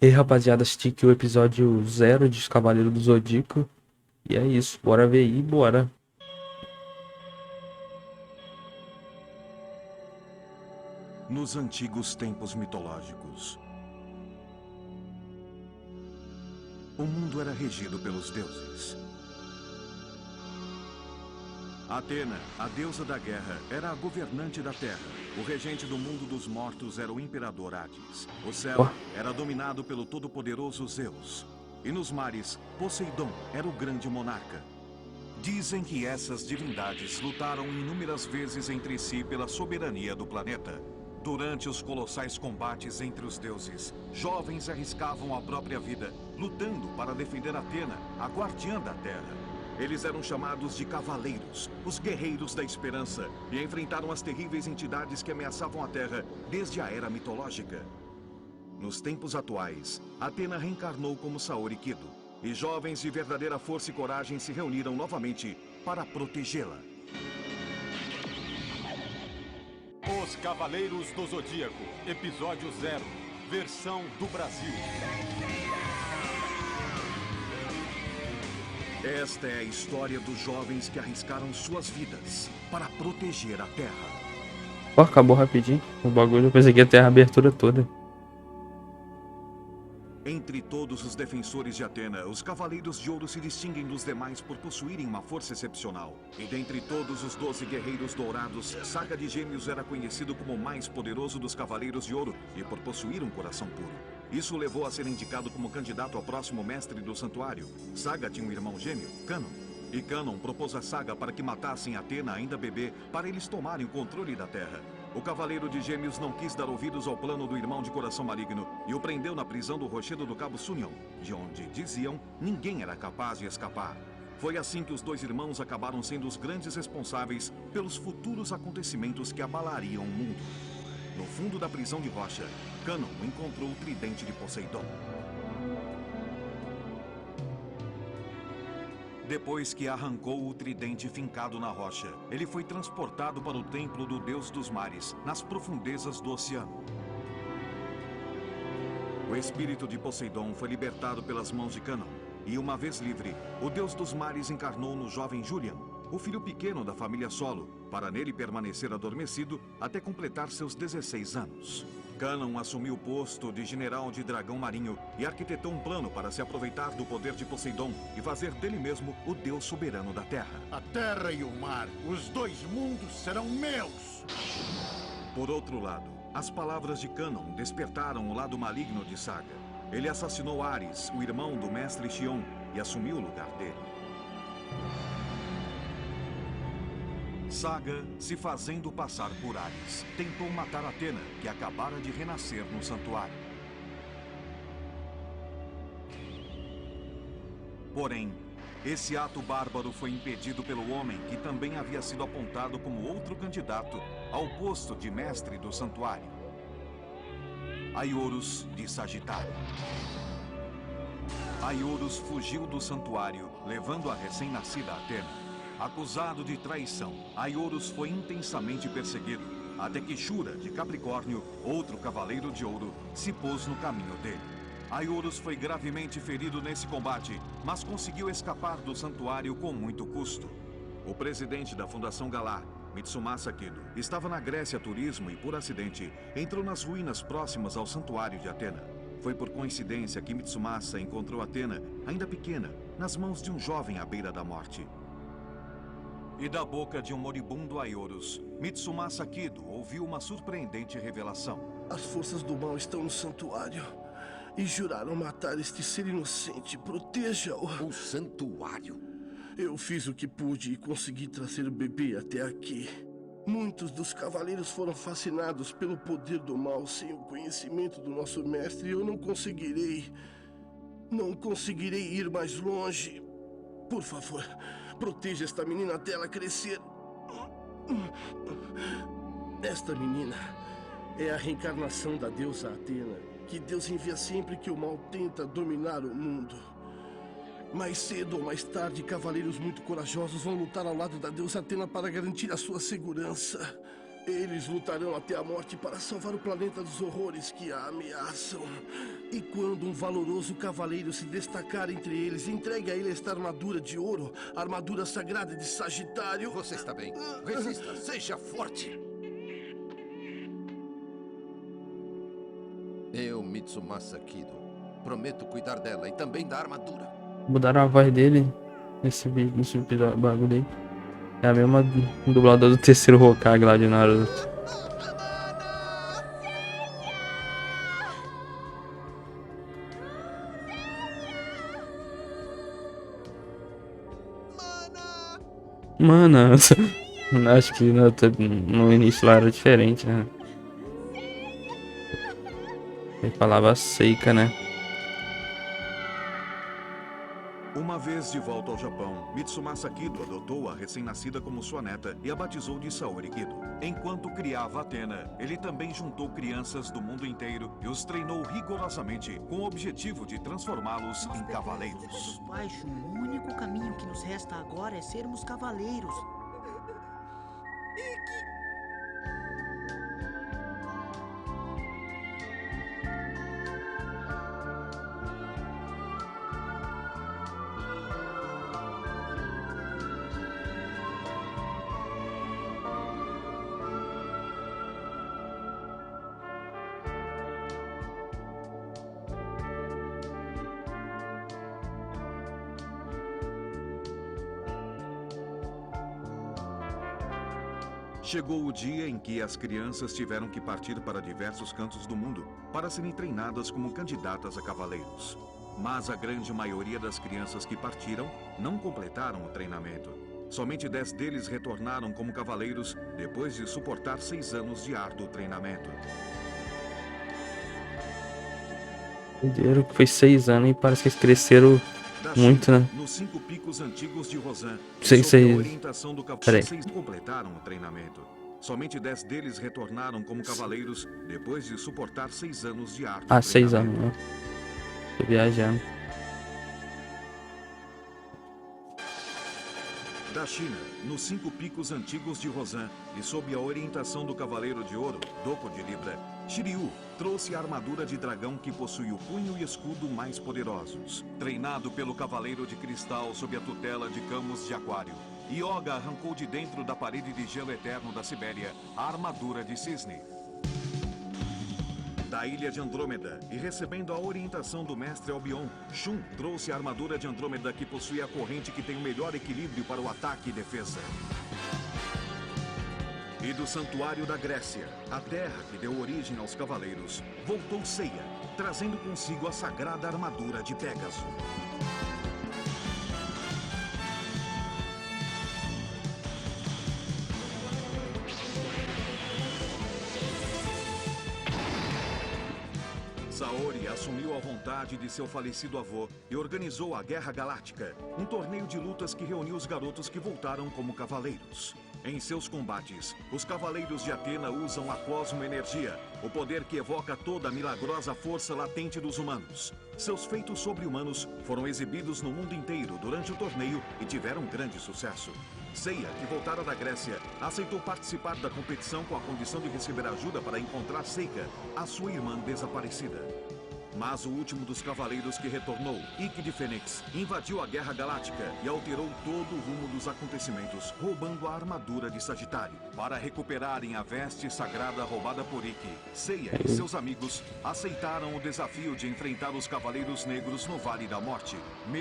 E aí, rapaziada, assisti aqui o episódio 0 de Cavaleiro do Zodíaco. E é isso, bora ver aí, bora. Nos antigos tempos mitológicos, o mundo era regido pelos deuses. Atena, a deusa da guerra, era a governante da terra. O regente do mundo dos mortos era o imperador Hades. O céu era dominado pelo todo-poderoso Zeus. E nos mares, Poseidon era o grande monarca. Dizem que essas divindades lutaram inúmeras vezes entre si pela soberania do planeta. Durante os colossais combates entre os deuses, jovens arriscavam a própria vida, lutando para defender Atena, a guardiã da terra. Eles eram chamados de cavaleiros, os guerreiros da esperança, e enfrentaram as terríveis entidades que ameaçavam a Terra desde a era mitológica. Nos tempos atuais, Atena reencarnou como Saori Kido, e jovens de verdadeira força e coragem se reuniram novamente para protegê-la. Os Cavaleiros do Zodíaco, Episódio 0, versão do Brasil. Esta é a história dos jovens que arriscaram suas vidas para proteger a Terra. Pô, acabou rapidinho o bagulho, eu pensei que ia ter a abertura toda. Entre todos os defensores de Atena, os Cavaleiros de Ouro se distinguem dos demais por possuírem uma força excepcional. E dentre todos os 12 guerreiros dourados, Saga de Gêmeos era conhecido como o mais poderoso dos Cavaleiros de Ouro e por possuir um coração puro. Isso o levou a ser indicado como candidato ao próximo mestre do santuário. Saga tinha um irmão gêmeo, Canon. E Canon propôs a Saga para que matassem Atena ainda bebê, para eles tomarem o controle da Terra. O Cavaleiro de Gêmeos não quis dar ouvidos ao plano do irmão de coração maligno e o prendeu na prisão do rochedo do Cabo Sunion, de onde, diziam, ninguém era capaz de escapar. Foi assim que os dois irmãos acabaram sendo os grandes responsáveis pelos futuros acontecimentos que abalariam o mundo. No fundo da prisão de rocha, Canon encontrou o tridente de Poseidon. Depois que arrancou o tridente fincado na rocha, ele foi transportado para o templo do Deus dos Mares, nas profundezas do oceano. O espírito de Poseidon foi libertado pelas mãos de Canon, e uma vez livre, o Deus dos Mares encarnou no jovem Julian, o filho pequeno da família Solo, para nele permanecer adormecido até completar seus 16 anos. Canon assumiu o posto de general de dragão marinho e arquitetou um plano para se aproveitar do poder de Poseidon e fazer dele mesmo o deus soberano da Terra. A terra e o mar, os dois mundos serão meus! Por outro lado, as palavras de Canon despertaram o lado maligno de Saga. Ele assassinou Ares, o irmão do mestre Xion, e assumiu o lugar dele. Saga, se fazendo passar por Ares, tentou matar Atena, que acabara de renascer no santuário. Porém, esse ato bárbaro foi impedido pelo homem que também havia sido apontado como outro candidato ao posto de mestre do santuário. Aiorus de Sagitário. Aiorus fugiu do santuário, levando a recém-nascida Atena. Acusado de traição, Aiorus foi intensamente perseguido, até que Shura, de Capricórnio, outro cavaleiro de ouro, se pôs no caminho dele. Aiorus foi gravemente ferido nesse combate, mas conseguiu escapar do santuário com muito custo. O presidente da Fundação Galar, Mitsumasa Kido, estava na Grécia a turismo e, por acidente, entrou nas ruínas próximas ao santuário de Atena. Foi por coincidência que Mitsumasa encontrou Atena, ainda pequena, nas mãos de um jovem à beira da morte. E da boca de um moribundo Aiorus, Mitsumasa Kido ouviu uma surpreendente revelação. As forças do mal estão no santuário e juraram matar este ser inocente. Proteja-o. O santuário? Eu fiz o que pude e consegui trazer o bebê até aqui. Muitos dos cavaleiros foram fascinados pelo poder do mal. Sem o conhecimento do nosso mestre, eu não conseguirei ir mais longe. Por favor, proteja esta menina até ela crescer. Esta menina é a reencarnação da deusa Atena, que Deus envia sempre que o mal tenta dominar o mundo. Mais cedo ou mais tarde, cavaleiros muito corajosos vão lutar ao lado da deusa Atena para garantir a sua segurança. Eles lutarão até a morte para salvar o planeta dos horrores que a ameaçam. E quando um valoroso cavaleiro se destacar entre eles, entregue a ele esta armadura de ouro, a armadura sagrada de Sagitário. Você está bem. Resista, seja forte. Eu, Mitsumasa Kido, prometo cuidar dela e também da armadura. Mudaram a voz dele nesse episódio, bagulho aí. É a mesma dubladora do terceiro Hokage lá de Naruto. Mano, acho que no início lá era diferente, né? Ele falava Seika, né? Uma vez de volta ao Japão, Mitsumasa Kido adotou a recém-nascida como sua neta e a batizou de Saori Kido. Enquanto criava Athena, ele também juntou crianças do mundo inteiro e os treinou rigorosamente com o objetivo de transformá-los em cavaleiros. Baixo, o único caminho que nos resta agora é sermos cavaleiros. Chegou o dia em que as crianças tiveram que partir para diversos cantos do mundo para serem treinadas como candidatas a cavaleiros. Mas a grande maioria das crianças que partiram não completaram o treinamento. Somente 10 deles retornaram como cavaleiros depois de suportar 6 anos de árduo treinamento. Entenderam que foi 6 anos e parece que eles cresceram muito, né? Nos 5 picos antigos de Rosan, Sei. sob a orientação do cavaleiro, 6 completaram o treinamento. Somente 10 deles retornaram como cavaleiros depois de suportar 6 anos de árduo treinamento. 6 anos, né? Tô viajando. Da China, nos 5 picos antigos de Rosan e sob a orientação do Cavaleiro de Ouro, Doko de Libra, Shiryu trouxe a armadura de dragão que possui o punho e escudo mais poderosos. Treinado pelo Cavaleiro de Cristal sob a tutela de Camus de Aquário, Yoga arrancou de dentro da parede de gelo eterno da Sibéria a armadura de Cisne. Da ilha de Andrômeda e recebendo a orientação do mestre Albion, Shun trouxe a armadura de Andrômeda que possui a corrente que tem o melhor equilíbrio para o ataque e defesa. E do Santuário da Grécia, a terra que deu origem aos cavaleiros, voltou Seiya, trazendo consigo a sagrada armadura de Pégaso. Saori assumiu a vontade de seu falecido avô e organizou a Guerra Galáctica, um torneio de lutas que reuniu os garotos que voltaram como cavaleiros. Em seus combates, os cavaleiros de Atena usam a cosmoenergia, o poder que evoca toda a milagrosa força latente dos humanos. Seus feitos sobre-humanos foram exibidos no mundo inteiro durante o torneio e tiveram grande sucesso. Seiya, que voltara da Grécia, aceitou participar da competição com a condição de receber ajuda para encontrar Seika, a sua irmã desaparecida. Mas o último dos cavaleiros que retornou, Ikki de Fênix, invadiu a Guerra Galáctica e alterou todo o rumo dos acontecimentos, roubando a armadura de Sagitário. Para recuperarem a veste sagrada roubada por Ikki, Seiya e seus amigos aceitaram o desafio de enfrentar os Cavaleiros Negros no Vale da Morte.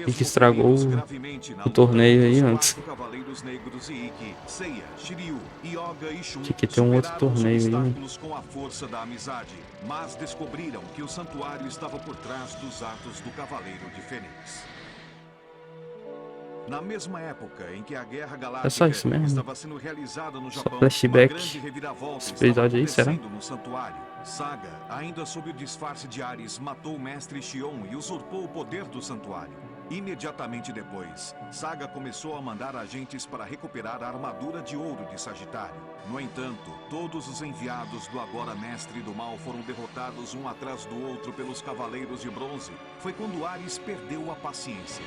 E que estragou o torneio aí antes. Cavaleiros Negros e Ikki, Seiya, Shiryu, Yoga e Shun Tinha que ter um outro torneio aí, né? obstáculos com a força da amizade, mas descobriram que o santuário estava por trás dos atos do Cavaleiro de Fênix. Na mesma época em que a Guerra Galáctica só isso mesmo? estava sendo realizada no Japão, flashback. uma grande reviravolta Esse estava episódio aí, será? acontecendo no santuário. Saga, ainda sob o disfarce de Ares, matou o mestre Shion e usurpou o poder do santuário. Imediatamente depois, Saga começou a mandar agentes para recuperar a armadura de ouro de Sagitário. No entanto, todos os enviados do agora mestre do mal foram derrotados um atrás do outro pelos Cavaleiros de Bronze. Foi quando Ares perdeu a paciência.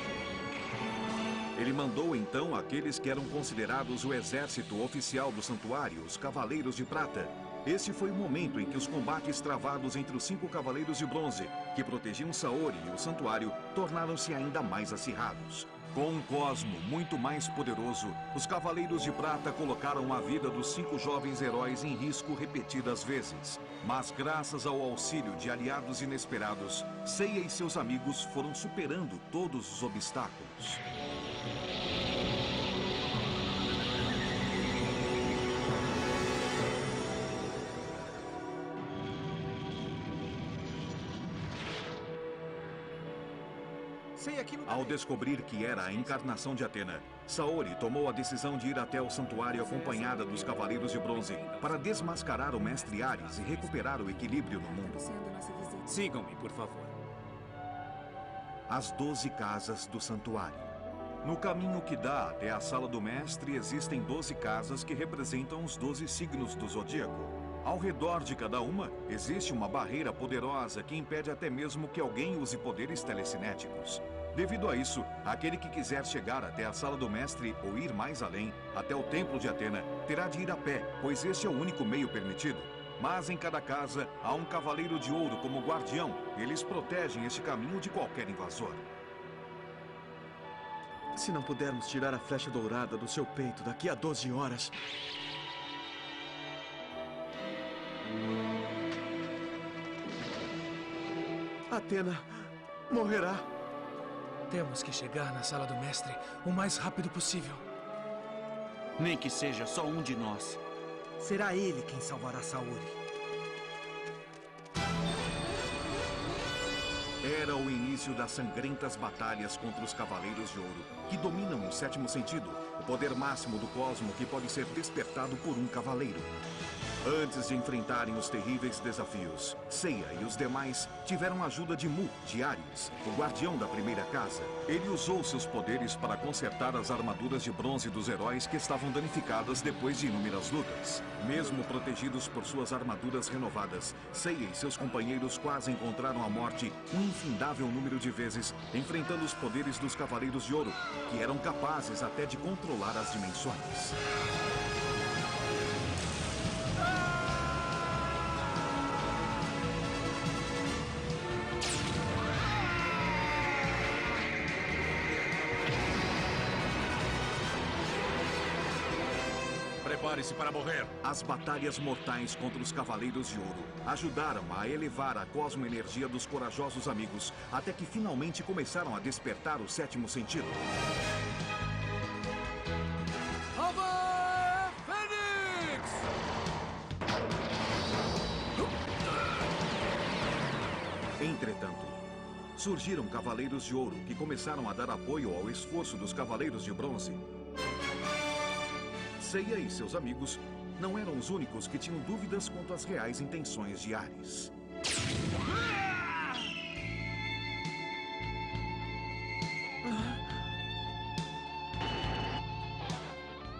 Ele mandou então aqueles que eram considerados o exército oficial do santuário, os Cavaleiros de Prata. Esse foi o momento em que os combates travados entre os 5 Cavaleiros de Bronze, que protegiam Saori e o santuário, tornaram-se ainda mais acirrados. Com um cosmo muito mais poderoso, os Cavaleiros de Prata colocaram a vida dos 5 jovens heróis em risco repetidas vezes. Mas graças ao auxílio de aliados inesperados, Seiya e seus amigos foram superando todos os obstáculos. Ao descobrir que era a encarnação de Atena, Saori tomou a decisão de ir até o santuário acompanhada dos Cavaleiros de Bronze para desmascarar o Mestre Ares e recuperar o equilíbrio no mundo. Sigam-me, por favor. As 12 casas do santuário. No caminho que dá até a sala do mestre existem 12 casas que representam os 12 signos do zodíaco. Ao redor de cada uma, existe uma barreira poderosa que impede até mesmo que alguém use poderes telecinéticos. Devido a isso, aquele que quiser chegar até a sala do mestre ou ir mais além, até o templo de Atena, terá de ir a pé, pois este é o único meio permitido. Mas em cada casa, há um cavaleiro de ouro como guardião. Eles protegem este caminho de qualquer invasor. Se não pudermos tirar a flecha dourada do seu peito daqui a 12 horas... Atena morrerá. Temos que chegar na sala do mestre o mais rápido possível. Nem que seja só um de nós. Será ele quem salvará Saori. Era o início das sangrentas batalhas contra os Cavaleiros de Ouro, que dominam o 7º sentido, o poder máximo do cosmo que pode ser despertado por um cavaleiro. Antes de enfrentarem os terríveis desafios, Seiya e os demais tiveram a ajuda de Mu, de Ares, o guardião da primeira casa. Ele usou seus poderes para consertar as armaduras de bronze dos heróis que estavam danificadas depois de inúmeras lutas. Mesmo protegidos por suas armaduras renovadas, Seiya e seus companheiros quase encontraram a morte um infindável número de vezes, enfrentando os poderes dos Cavaleiros de Ouro, que eram capazes até de controlar as dimensões. Prepare-se para morrer. As batalhas mortais contra os Cavaleiros de Ouro ajudaram a elevar a cosmoenergia dos corajosos amigos, até que finalmente começaram a despertar o 7º sentido. Ava Fênix! Entretanto, surgiram Cavaleiros de Ouro que começaram a dar apoio ao esforço dos Cavaleiros de Bronze. Seiya e seus amigos não eram os únicos que tinham dúvidas quanto às reais intenções de Ares.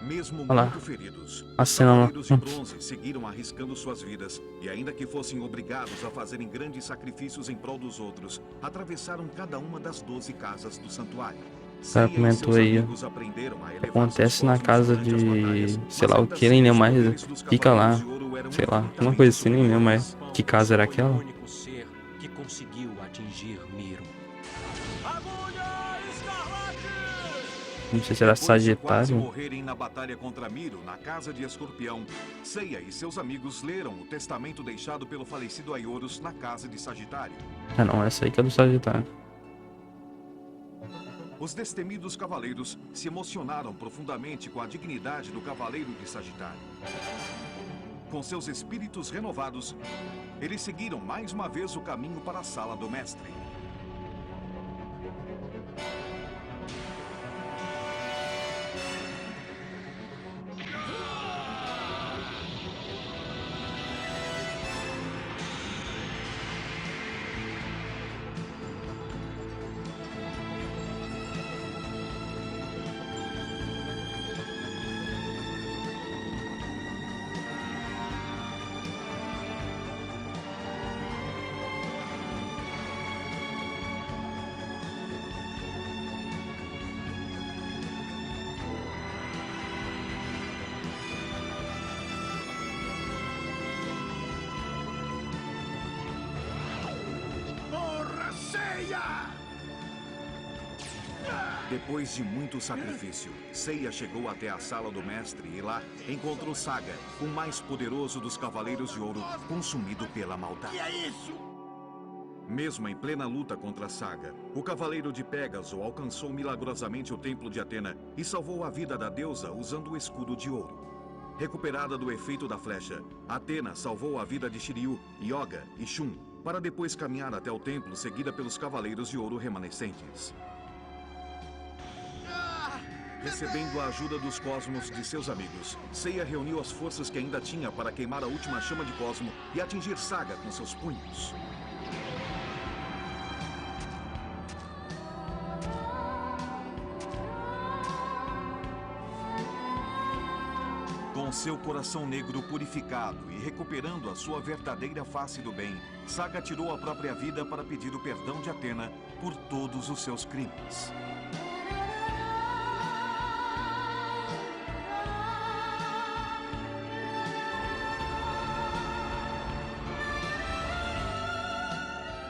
Mesmo Olha lá. muito feridos, A os cena lá. Cavaleiros de Bronze seguiram arriscando suas vidas e, ainda que fossem obrigados a fazerem grandes sacrifícios em prol dos outros, atravessaram cada uma das 12 casas do santuário. Cara, comentou aí, ó. Acontece na casa de, sei lá o que, nem lembro mais, fica lá, sei lá, uma coisa assim, nem lembro mais. Que casa era aquela? O único ser que conseguiu atingir Miro. Não sei se era Depois de quase Sagitário. morrerem na batalha contra Miro, na casa de Escorpião, Seiya e seus amigos leram o testamento deixado pelo falecido Aioros na casa de Sagitário. Ah não, essa aí que é do Sagitário. Os destemidos cavaleiros se emocionaram profundamente com a dignidade do Cavaleiro de Sagitário. Com seus espíritos renovados, eles seguiram mais uma vez o caminho para a sala do mestre. Depois de muito sacrifício, Seiya chegou até a sala do mestre e lá encontrou Saga, o mais poderoso dos Cavaleiros de Ouro, consumido pela maldade. Que é isso? Mesmo em plena luta contra Saga, o Cavaleiro de Pégaso alcançou milagrosamente o Templo de Atena e salvou a vida da deusa usando o escudo de ouro. Recuperada do efeito da flecha, Atena salvou a vida de Shiryu, Yoga e Shun, para depois caminhar até o templo seguida pelos Cavaleiros de Ouro remanescentes. Recebendo a ajuda dos cosmos de seus amigos, Seiya reuniu as forças que ainda tinha para queimar a última chama de Cosmo e atingir Saga com seus punhos. Com seu coração negro purificado e recuperando a sua verdadeira face do bem, Saga tirou a própria vida para pedir o perdão de Atena por todos os seus crimes.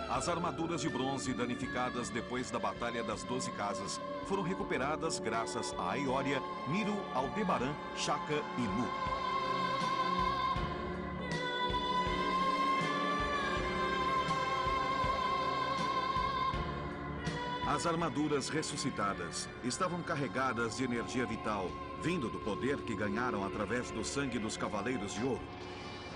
As armaduras de bronze danificadas depois da Batalha das 12 Casas foram recuperadas graças a Aioria, Miru, Aldebaran, Shaka e Mu. As armaduras ressuscitadas estavam carregadas de energia vital, vindo do poder que ganharam através do sangue dos Cavaleiros de Ouro.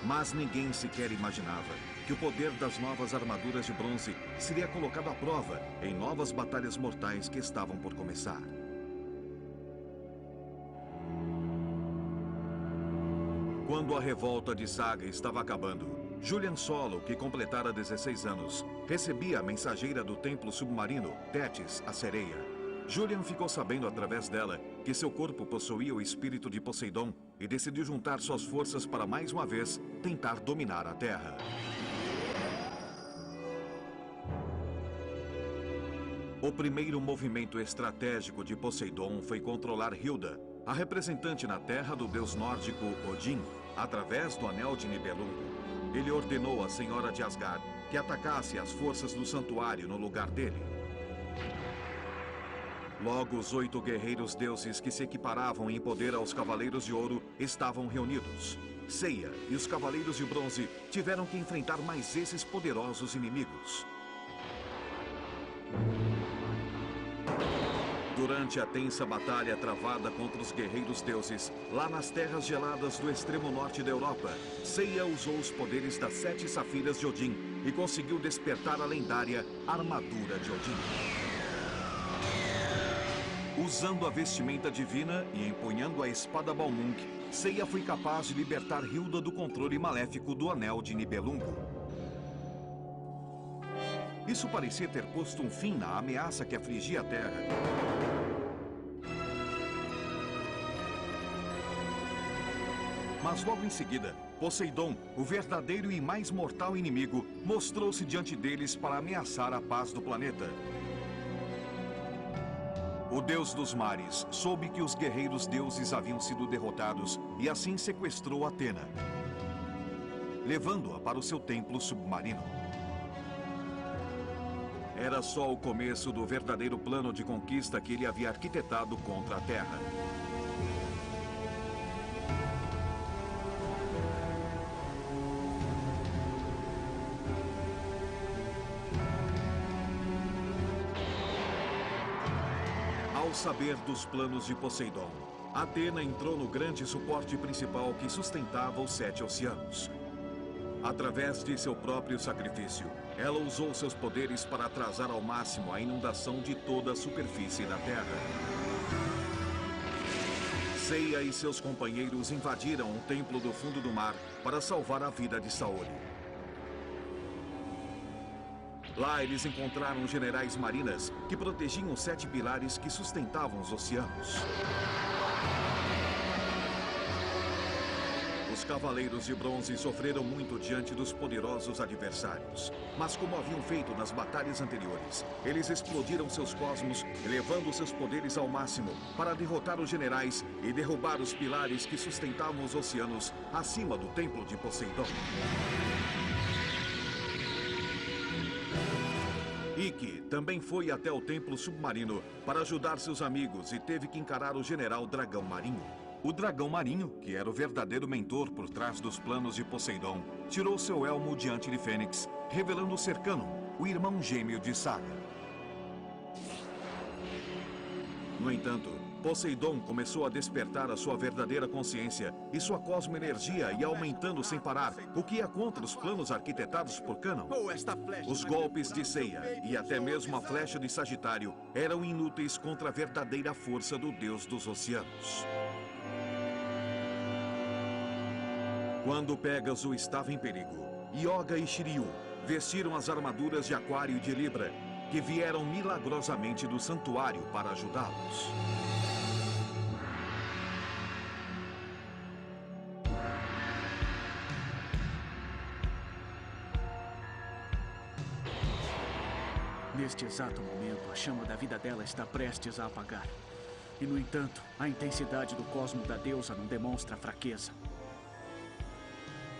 Mas ninguém sequer imaginava que o poder das novas armaduras de bronze seria colocado à prova em novas batalhas mortais que estavam por começar. Quando a revolta de Saga estava acabando, Julian Solo, que completara 16 anos, recebia a mensageira do templo submarino, Tétis, a sereia. Julian ficou sabendo através dela que seu corpo possuía o espírito de Poseidon e decidiu juntar suas forças para mais uma vez tentar dominar a Terra. O primeiro movimento estratégico de Poseidon foi controlar Hilda, a representante na Terra do deus nórdico Odin, através do Anel de Nibelungo. Ele ordenou à Senhora de Asgard que atacasse as forças do santuário no lugar dele. Logo, os 8 guerreiros deuses que se equiparavam em poder aos Cavaleiros de Ouro estavam reunidos. Seiya e os Cavaleiros de Bronze tiveram que enfrentar mais esses poderosos inimigos. Durante a tensa batalha travada contra os guerreiros deuses, lá nas terras geladas do extremo norte da Europa, Seiya usou os poderes das 7 safiras de Odin e conseguiu despertar a lendária Armadura de Odin. Usando a vestimenta divina e empunhando a espada Balmung, Seiya foi capaz de libertar Hilda do controle maléfico do Anel de Nibelungo. Isso parecia ter posto um fim na ameaça que afligia a Terra. Mas logo em seguida, Poseidon, o verdadeiro e mais mortal inimigo, mostrou-se diante deles para ameaçar a paz do planeta. O deus dos mares soube que os guerreiros deuses haviam sido derrotados e assim sequestrou Atena, levando-a para o seu templo submarino. Era só o começo do verdadeiro plano de conquista que ele havia arquitetado contra a Terra. Ao saber dos planos de Poseidon, Atena entrou no grande suporte principal que sustentava os 7 oceanos. Através de seu próprio sacrifício, ela usou seus poderes para atrasar ao máximo a inundação de toda a superfície da Terra. Seiya e seus companheiros invadiram o templo do fundo do mar para salvar a vida de Saori. Lá eles encontraram generais marinas que protegiam os 7 pilares que sustentavam os oceanos. Os Cavaleiros de Bronze sofreram muito diante dos poderosos adversários. Mas como haviam feito nas batalhas anteriores, eles explodiram seus cosmos, elevando seus poderes ao máximo para derrotar os generais e derrubar os pilares que sustentavam os oceanos acima do templo de Poseidon. E Nick também foi até o templo submarino para ajudar seus amigos e teve que encarar o general Dragão Marinho. O Dragão Marinho, que era o verdadeiro mentor por trás dos planos de Poseidon, tirou seu elmo diante de Fênix, revelando ser Canon, o irmão gêmeo de Saga. No entanto, Poseidon começou a despertar a sua verdadeira consciência e sua cosmoenergia ia aumentando sem parar, o que ia contra os planos arquitetados por Canon. Os golpes de Seiya e até mesmo a flecha de Sagitário eram inúteis contra a verdadeira força do deus dos oceanos. Quando Pégaso estava em perigo, Yoga e Shiryu vestiram as armaduras de Aquário e de Libra, que vieram milagrosamente do santuário para ajudá-los. Neste exato momento, a chama da vida dela está prestes a apagar. E, no entanto, a intensidade do cosmo da deusa não demonstra fraqueza.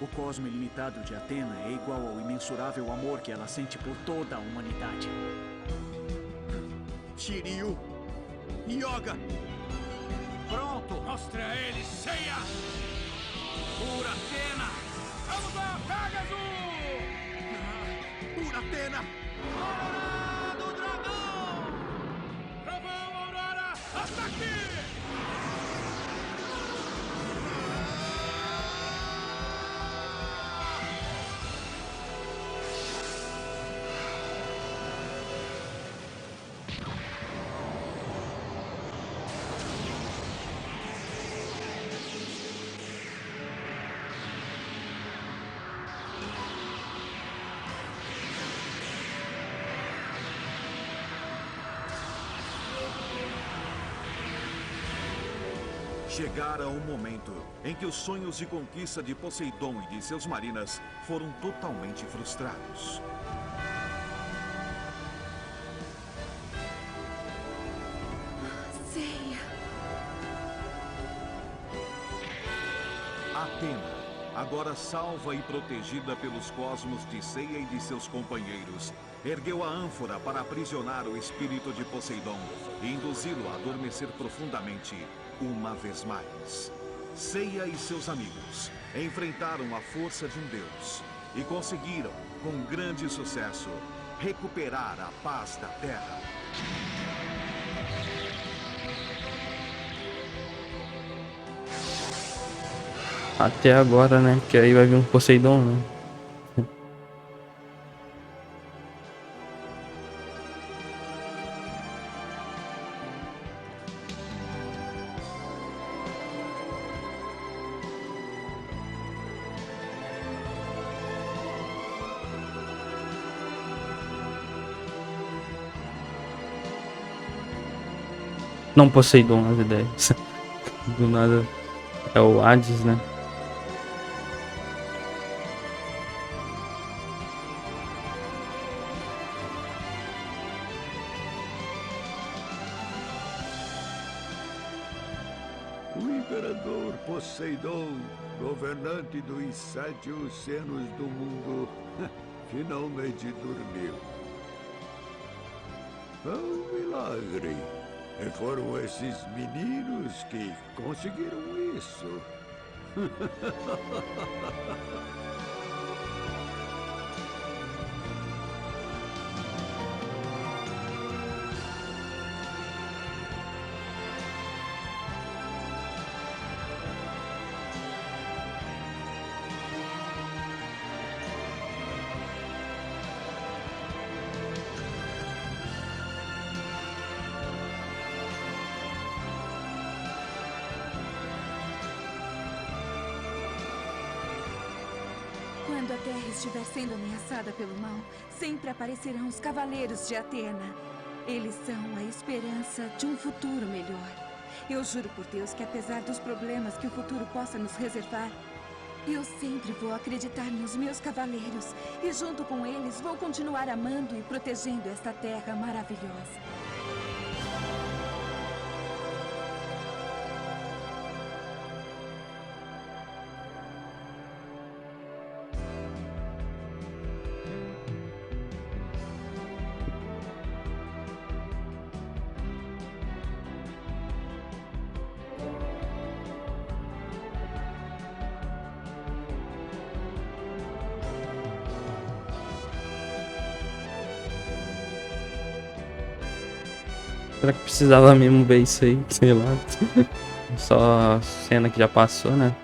O cosmo ilimitado de Atena é igual ao imensurável amor que ela sente por toda a humanidade. Shiryu! Yoga! Pronto! Mostre a eles, Seiya! Por Atena! Vamos lá, Pégaso! Por Atena! Aurora do Dragão! Trovão, Aurora! Ataque! Chegara o momento em que os sonhos de conquista de Poseidon e de seus marinas foram totalmente frustrados. Seiya. Atena, agora salva e protegida pelos cosmos de Seiya e de seus companheiros, ergueu a ânfora para aprisionar o espírito de Poseidon e induzi-lo a adormecer profundamente uma vez mais. Seiya e seus amigos enfrentaram a força de um deus e conseguiram, com grande sucesso, recuperar a paz da Terra. Até agora, né? Porque aí vai vir um Poseidon, né? Não Poseidon, as ideias. Do nada é o Hades, né? O imperador Poseidon, governante dos 7 oceanos do mundo, finalmente dormiu. É um milagre. E foram esses meninos que conseguiram isso. Quando a Terra estiver sendo ameaçada pelo mal, sempre aparecerão os Cavaleiros de Atena. Eles são a esperança de um futuro melhor. Eu juro por Deus que apesar dos problemas que o futuro possa nos reservar, eu sempre vou acreditar nos meus cavaleiros. E junto com eles vou continuar amando e protegendo esta terra maravilhosa. Será que precisava mesmo ver isso aí? Sei lá. Só cena que já passou, né?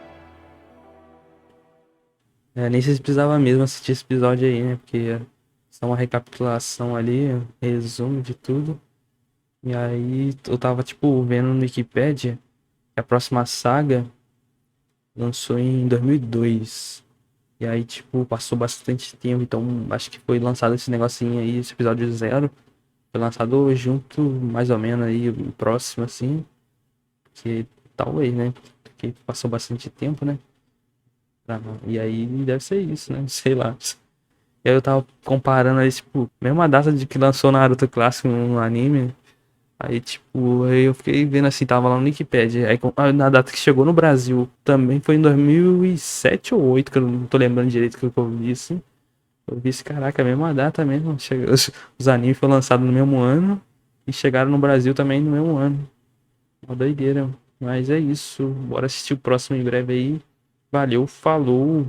Nem sei se precisava mesmo assistir esse episódio aí, né? Porque é só uma recapitulação ali, resumo de tudo. E aí eu tava, tipo, vendo no Wikipedia que a próxima saga lançou em 2002. E aí, tipo, passou bastante tempo. Então, acho que foi lançado esse negocinho aí, esse episódio 0. Foi lançado junto, mais ou menos, aí, o próximo, assim. Que talvez, né? Porque passou bastante tempo, né? E aí deve ser isso, né? Sei lá. E aí eu tava comparando aí, tipo, mesma data de que lançou Naruto clássico no anime. Aí, tipo, aí eu fiquei vendo assim, tava lá no Wikipedia. Aí na data que chegou no Brasil também foi em 2007 ou 2008, que eu não tô lembrando direito que eu vi assim. Eu vi esse, caraca, a mesma data mesmo. Os animes foram lançados no mesmo ano e chegaram no Brasil também no mesmo ano. Uma doideira. Mas é isso. Bora assistir o próximo em breve aí. Valeu, falou!